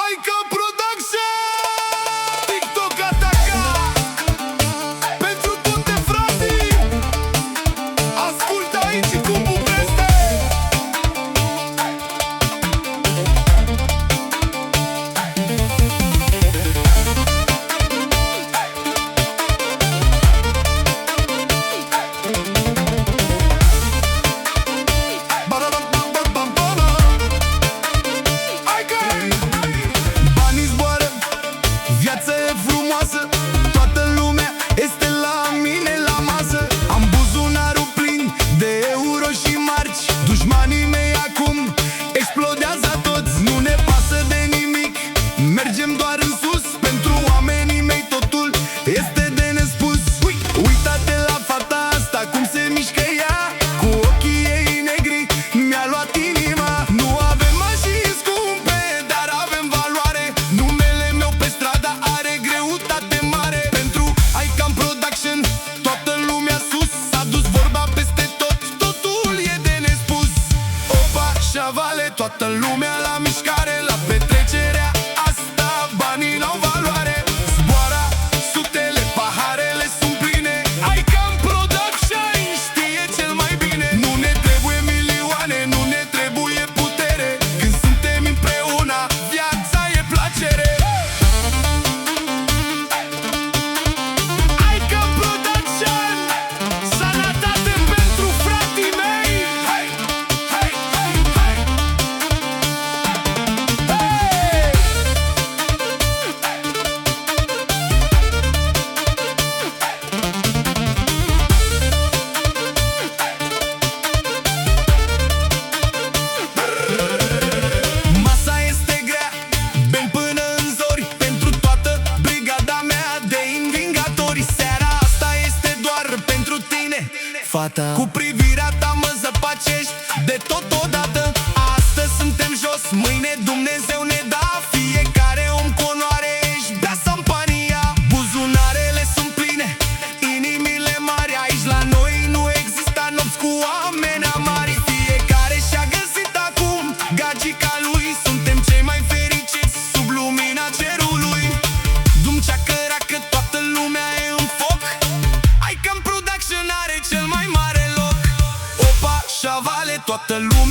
Aica Production! TikTok ataca! Pentru toate frații! Ascultă aici cum bubreste! Banii zboară, viața e frumoasă, toată lumea este la mine la masă. Am buzunarul plin de euro și marci. Dușmanii mei acum explodează toți. Nu ne pasă de nimic, mergem doar în sus. Pentru oamenii mei totul este de nespus. Uită-te la fata asta, cum se mișcă ea, cu ochii ei negri mi-a luat inima. Nu avem mașini scumpe, dar avem valoare. Numele meu pe stradă are greutate mare. Pentru Aica Production toată lumea sus. S-a dus vorba peste tot, totul e de nespus. Opa, șavale, toată lumea la mișcare. La petrecerea asta banii n-au valoare. Zboara sutele, paharele sunt pline. Aica Production știe cel mai bine. Nu ne trebuie milioane, nu ne trebuie putere. Când suntem împreună, viața e plăcere. Aica Production, sănătate pentru frații mei. Hai, hai, hai, hai. Masa este grea, bem până în zori. Pentru toată brigada mea de învingatori. Seara asta este doar pentru tine, fata. Cu privirea ta mă zăpacești de totodată. Astăzi suntem jos, mâine Dumnezeu ne da. Fiecare om cu onoare își bea șampania. Buzunarele sunt pline, inimile mari. Aici la noi nu există nopți cu oameni amari. Fiecare și-a găsit acum gagica lui. Suntem cei mai fericiți sub lumina cerului. Dum ceacăra că toată lumea e în foc. Aica Production are cel mai mare loc. Opa, șavale, toată lumea